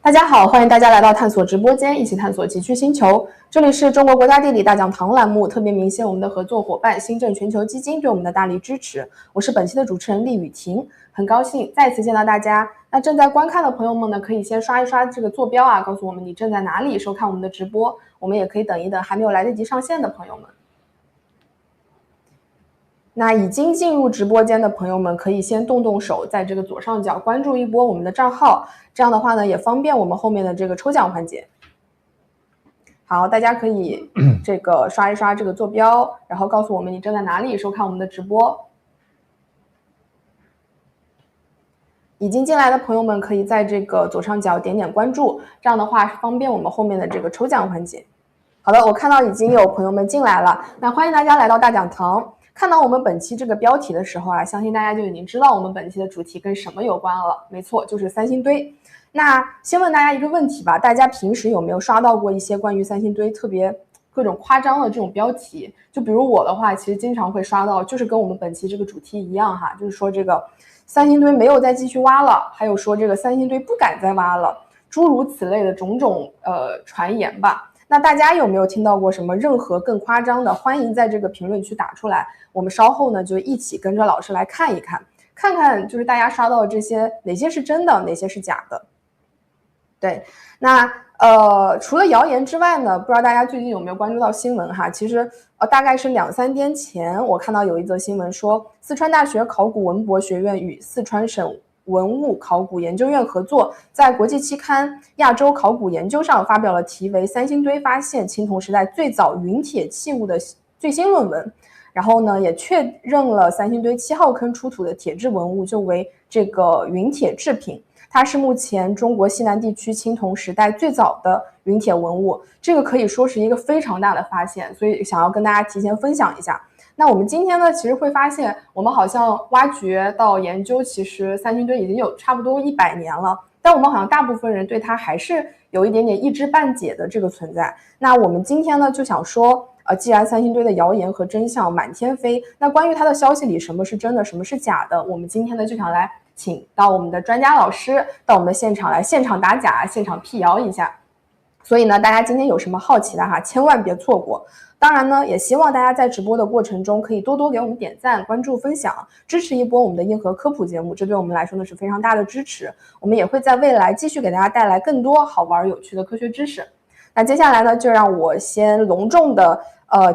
大家好，欢迎大家来到探索直播间，一起探索极趣星球。这里是中国国家地理大讲堂栏目，特别鸣谢我们的合作伙伴新政全球基金对我们的大力支持。我是本期的主持人厉雨婷，很高兴再次见到大家。那正在观看的朋友们呢，可以先刷一刷这个坐标啊，告诉我们你正在哪里收看我们的直播。我们也可以等一等还没有来得及上线的朋友们。那已经进入直播间的朋友们可以先动动手，在这个左上角关注一波我们的账号，这样的话呢也方便我们后面的这个抽奖环节。好，大家可以这个刷一刷这个坐标，然后告诉我们你正在哪里收看我们的直播。已经进来的朋友们可以在这个左上角点点关注，这样的话方便我们后面的这个抽奖环节。好的，我看到已经有朋友们进来了，那欢迎大家来到大讲堂。看到我们本期这个标题的时候啊，相信大家就已经知道我们本期的主题跟什么有关了。没错，就是三星堆。那先问大家一个问题吧，大家平时有没有刷到过一些关于三星堆特别各种夸张的这种标题？就比如我的话，其实经常会刷到，就是跟我们本期这个主题一样哈，就是说这个三星堆没有再继续挖了，还有说这个三星堆不敢再挖了，诸如此类的种种传言吧。那大家有没有听到过什么任何更夸张的？欢迎在这个评论区打出来，我们稍后呢就一起跟着老师来看一看，看看就是大家刷到的这些哪些是真的，哪些是假的。对，那除了谣言之外呢，不知道大家最近有没有关注到新闻哈？其实大概是2-3天前，我看到有一则新闻说，四川大学考古文博学院与四川省文物考古研究院合作，在国际期刊《亚洲考古研究》上发表了题为《三星堆发现青铜时代最早陨铁器物》的最新论文。然后呢，也确认了三星堆7号坑出土的铁制文物就为这个陨铁制品，它是目前中国西南地区青铜时代最早的陨铁文物，这个可以说是一个非常大的发现，所以想要跟大家提前分享一下。那我们今天呢，其实会发现，我们好像挖掘到研究，其实三星堆已经有差不多100年了，但我们好像大部分人对它还是有一点点一知半解的这个存在。那我们今天呢，就想说，既然三星堆的谣言和真相满天飞，那关于它的消息里什么是真的，什么是假的，我们今天呢就想来请到我们的专家老师到我们的现场来现场打假，现场辟谣一下。所以呢，大家今天有什么好奇的哈，千万别错过。当然呢，也希望大家在直播的过程中可以多多给我们点赞、关注、分享，支持一波我们的硬核科普节目，这对我们来说呢是非常大的支持。我们也会在未来继续给大家带来更多好玩有趣的科学知识。那接下来呢，就让我先隆重的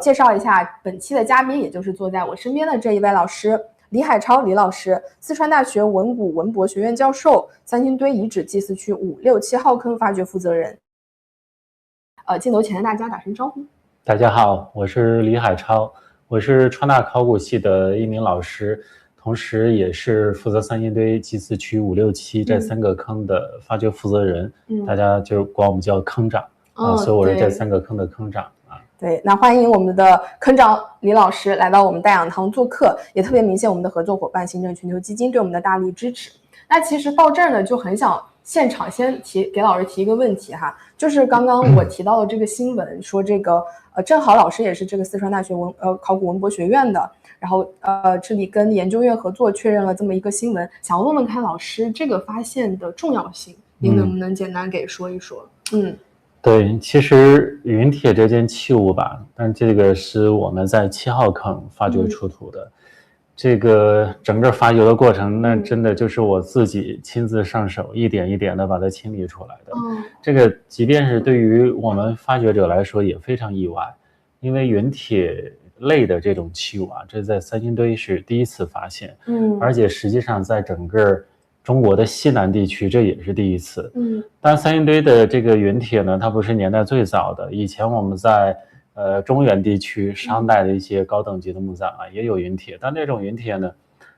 介绍一下本期的嘉宾，也就是坐在我身边的这一位老师。李海超李老师，四川大学文古文博学院教授，三星堆遗址祭祀区5、6、7号坑发掘负责人。镜头前的大家打声招呼。大家好，我是李海超，我是川大考古系的一名老师，同时也是负责三星堆祭祀区5、6、7这3个坑的发掘负责人，大家就管我们叫坑长所以我是这3个坑的坑长对，那欢迎我们的坑长李老师来到我们大讲堂做客，也特别鸣谢我们的合作伙伴新政全球基金对我们的大力支持。那其实到这儿呢，就很想现场先给老师提一个问题哈，就是刚刚我提到的这个新闻，说这个正好老师也是这个四川大学考古文博学院的，然后这里跟研究院合作确认了这么一个新闻，想问问看老师这个发现的重要性，您能不能简单给说一说？对，其实陨铁这件器物吧，但这个是我们在7号坑发掘出土的。这个整个发掘的过程，那真的就是我自己亲自上手，一点一点的把它清理出来的。这个即便是对于我们发掘者来说也非常意外，因为陨铁类的这种器物这在三星堆是第一次发现，而且实际上在整个中国的西南地区这也是第一次。但三星堆的这个陨铁呢，它不是年代最早的，以前我们在中原地区商代的一些高等级的墓葬也有陨铁，但那种陨铁呢，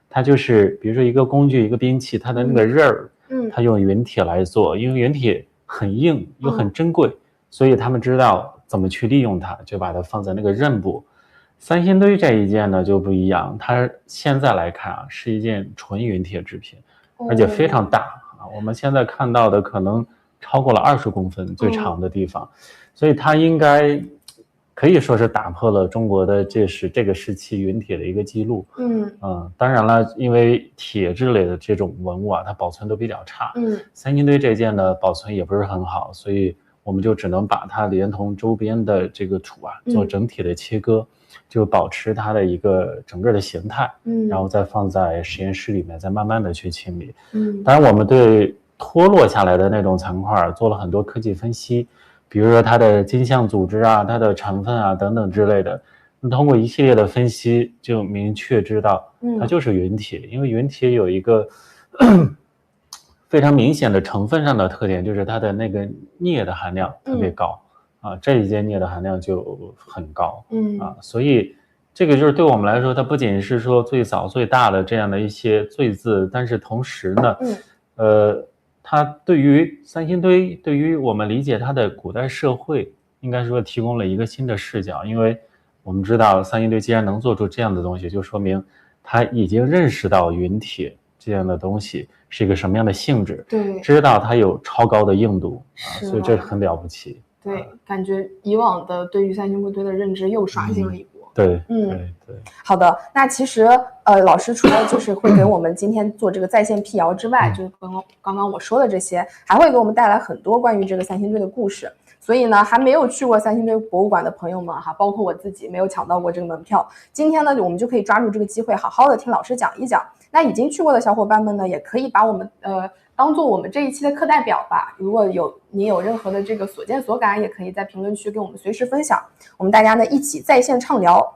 它就是比如说一个工具一个兵器，它的那个刃儿它用陨铁来做，因为陨铁很硬又很珍贵，所以他们知道怎么去利用它，就把它放在那个刃部。三星堆这一件呢就不一样，它现在来看是一件纯陨铁制品，而且非常大我们现在看到的可能超过了20公分最长的地方，所以它应该可以说是打破了中国的这个时期陨铁的一个记录。当然了，因为铁质类的这种文物啊，它保存都比较差。三星堆这件呢保存也不是很好，所以我们就只能把它连同周边的这个土啊做整体的切割，就保持它的一个整个的形态。然后再放在实验室里面，再慢慢的去清理。当然我们对脱落下来的那种残块做了很多科技分析。比如说它的金相组织啊，它的成分啊等等之类的，通过一系列的分析就明确知道它就是陨铁。因为陨铁有一个非常明显的成分上的特点，就是它的那个镍的含量特别高。这一件镍的含量就很高。所以这个就是对我们来说，它不仅是说最早最大的这样的一些最字，但是同时呢它对于三星堆，对于我们理解它的古代社会，应该说提供了一个新的视角。因为我们知道三星堆既然能做出这样的东西，就说明它已经认识到陨铁这样的东西是一个什么样的性质，对，知道它有超高的硬度，所以这很了不起。对，感觉以往的对于三星堆的认知又刷新了一波。对，好的。那其实老师除了就是会给我们今天做这个在线辟谣之外，就是刚刚我说的这些，还会给我们带来很多关于这个三星堆的故事。所以呢，还没有去过三星堆博物馆的朋友们哈，包括我自己没有抢到过这个门票，今天呢我们就可以抓住这个机会，好好的听老师讲一讲。那已经去过的小伙伴们呢，也可以把我们当做我们这一期的课代表吧。如果你有任何的这个所见所感，也可以在评论区跟我们随时分享，我们大家呢一起在线畅聊。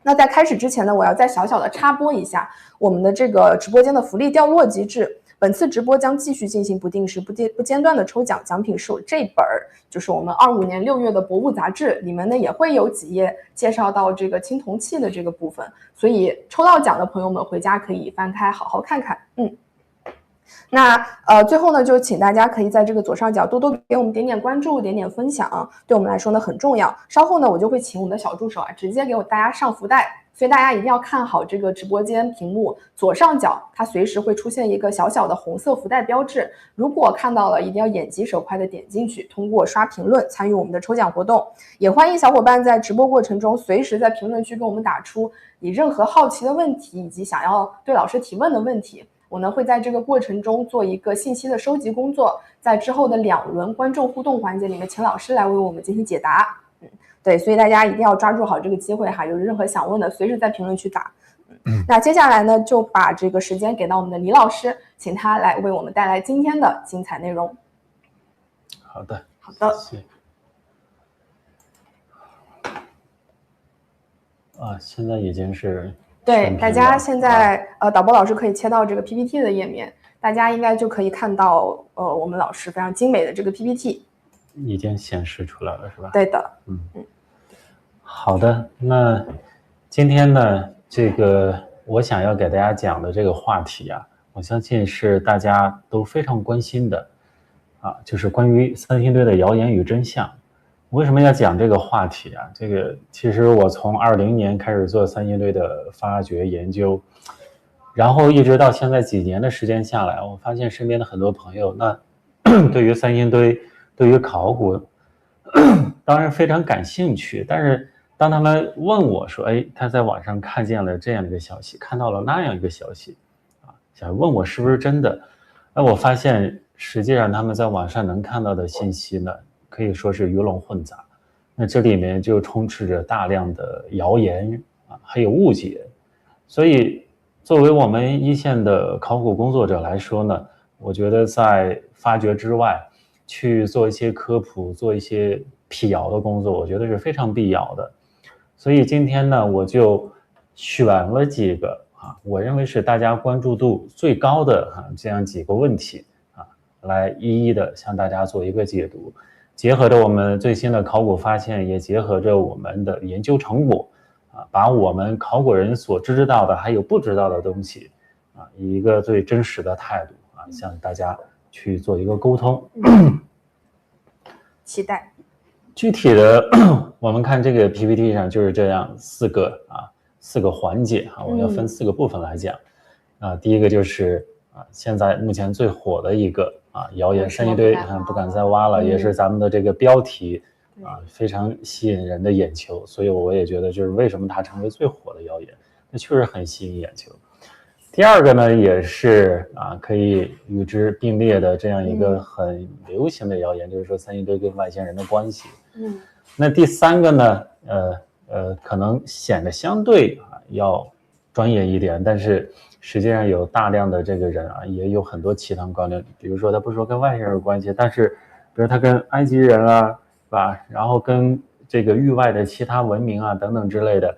那在开始之前呢，我要再小小的插播一下我们的这个直播间的福利掉落机制。本次直播将继续进行不定时、不间断的抽奖，奖品是这本就是我们25年6月的博物杂志，里面呢也会有几页介绍到这个青铜器的这个部分，所以抽到奖的朋友们回家可以翻开好好看看。那最后呢，就请大家可以在这个左上角多多给我们点点关注、点点分享，对我们来说呢很重要。稍后呢，我就会请我们的小助手直接给大家上福袋，所以大家一定要看好这个直播间屏幕左上角，它随时会出现一个小小的红色福袋标志。如果看到了，一定要眼疾手快的点进去，通过刷评论参与我们的抽奖活动。也欢迎小伙伴在直播过程中随时在评论区跟我们打出你任何好奇的问题，以及想要对老师提问的问题。我呢会在这个过程中做一个信息的收集工作，在之后的2轮观众互动环节里面，请老师来为我们进行解答。对，所以大家一定要抓住好这个机会哈，有任何想问的，随时在评论区打。那接下来呢，就把这个时间给到我们的李老师，请他来为我们带来今天的精彩内容。好的，谢谢。现在已经是。对，大家现在导播老师可以切到这个 PPT 的页面，大家应该就可以看到我们老师非常精美的这个 PPT 已经显示出来了，是吧？对的。好的。那今天呢，这个我想要给大家讲的这个话题啊，我相信是大家都非常关心的就是关于三星堆的谣言与真相。为什么要讲这个话题啊？这个其实我从20年开始做三星堆的发掘研究，然后一直到现在几年的时间下来，我发现身边的很多朋友，那对于三星堆、对于考古，当然非常感兴趣。但是当他们问我说：“他在网上看见了这样一个消息，看到了那样一个消息，想问我是不是真的？”我发现实际上他们在网上能看到的信息呢，可以说是鱼龙混杂，那这里面就充斥着大量的谣言还有误解。所以作为我们一线的考古工作者来说呢，我觉得在发掘之外，去做一些科普、做一些辟谣的工作，我觉得是非常必要的。所以今天呢，我就选了几个我认为是大家关注度最高的这样几个问题来一一的向大家做一个解读，结合着我们最新的考古发现，也结合着我们的研究成果把我们考古人所知道的还有不知道的东西以一个最真实的态度向大家去做一个沟通。期待。具体的我们看这个 PPT 上就是这样4个环节我要分4个部分来讲第一个就是现在目前最火的一个谣言，三星堆不敢再挖了，也是咱们的这个标题非常吸引人的眼球，所以我也觉得就是为什么它成为最火的谣言，那确实很吸引眼球。第二个呢，也是可以与之并列的这样一个很流行的谣言，就是说三星堆跟外星人的关系。那第三个呢，可能显得相对要专业一点，但是实际上有大量的这个人也有很多其他关联，比如说他不说跟外星人有关系，但是比如他跟埃及人是吧，然后跟这个域外的其他文明等等之类的。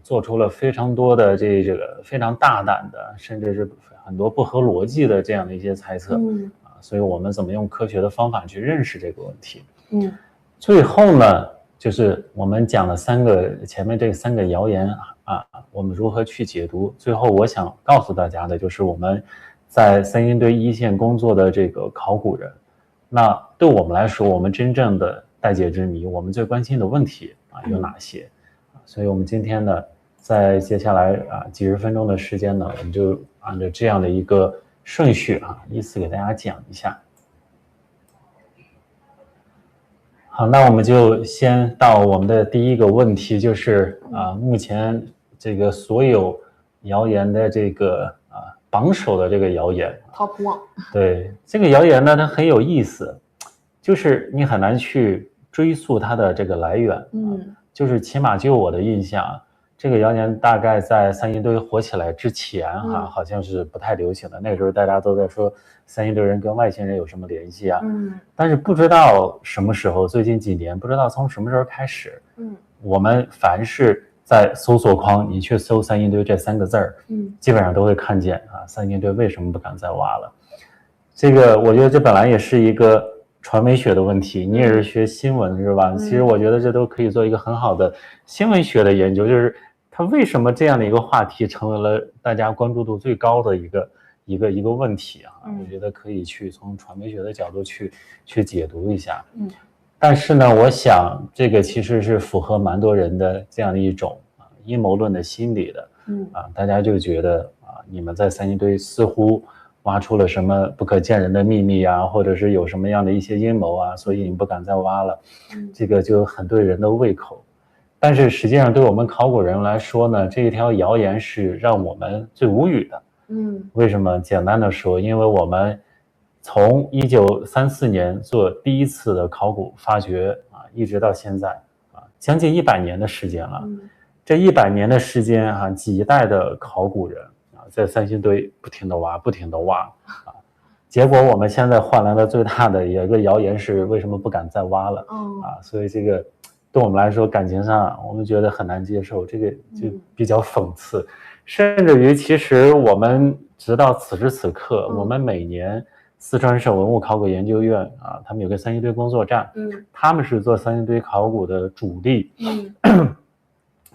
做出了非常多的这个非常大胆的，甚至是很多不合逻辑的这样的一些猜测。所以我们怎么用科学的方法去认识这个问题？最后呢，就是我们讲了前面这三个谣言我们如何去解读？最后我想告诉大家的就是我们在三星堆一线工作的这个考古人，那对我们来说，我们真正的待解之谜，我们最关心的问题有哪些？所以我们今天呢，在接下来几十分钟的时间呢，我们就按照这样的一个顺序依次给大家讲一下。好，那我们就先到我们的第一个问题，就是目前这个所有谣言的这个榜首的这个谣言 Top One。对，这个谣言呢，它很有意思，就是你很难去追溯它的这个来源。就是起码就我的印象，这个谣言大概在三星堆火起来之前好像是不太流行的。那个时候大家都在说三星堆人跟外星人有什么联系但是不知道什么时候，最近几年不知道从什么时候开始，我们凡是在搜索框你去搜三星堆这3个字儿，基本上都会看见三星堆为什么不敢再挖了。这个我觉得这本来也是一个传媒学的问题，你也是学新闻是吧？其实我觉得这都可以做一个很好的新闻学的研究，就是它为什么这样的一个话题成为了大家关注度最高的一个问题我觉得可以去从传媒学的角度去解读一下。但是呢，我想这个其实是符合蛮多人的这样的一种阴谋论的心理的。大家就觉得你们在三星堆似乎挖出了什么不可见人的秘密或者是有什么样的一些阴谋所以你不敢再挖了。这个就很对人的胃口。但是实际上对我们考古人来说呢，这一条谣言是让我们最无语的。为什么？简单的说，因为我们从1934年做第一次的考古发掘一直到现在将近100年的时间了。这100年的时间几代的考古人在三星堆不停地挖结果我们现在换来的最大的一个谣言是为什么不敢再挖了所以这个对我们来说感情上我们觉得很难接受，这个就比较讽刺。甚至于其实我们直到此时此刻我们每年四川省文物考古研究院他们有个三星堆工作站他们是做三星堆考古的主力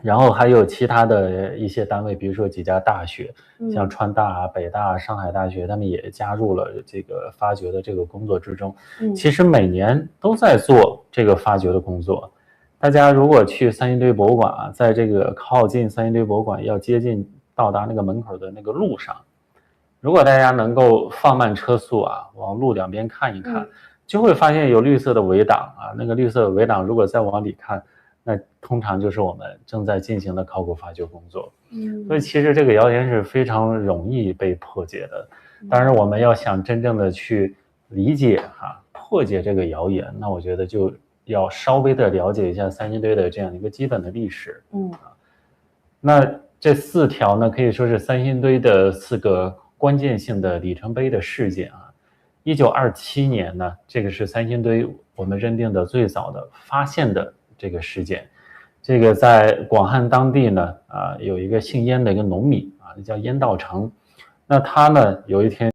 然后还有其他的一些单位，比如说几家大学像川大北大上海大学，他们也加入了这个发掘的这个工作之中其实每年都在做这个发掘的工作。大家如果去三星堆博物馆在这个靠近三星堆博物馆要接近到达那个门口的那个路上，如果大家能够放慢车速往路两边看一看就会发现有绿色的围挡那个绿色的围挡如果再往里看，那通常就是我们正在进行的考古发掘工作所以其实这个谣言是非常容易被破解的。当然我们要想真正的去理解破解这个谣言，那我觉得就要稍微的了解一下三星堆的这样一个基本的历史那这4条呢可以说是三星堆的4个关键性的里程碑的事件1927年呢，这个是三星堆我们认定的最早的发现的这个事件。这个在广汉当地呢有一个姓燕的一个农民叫燕道成，那他呢有一天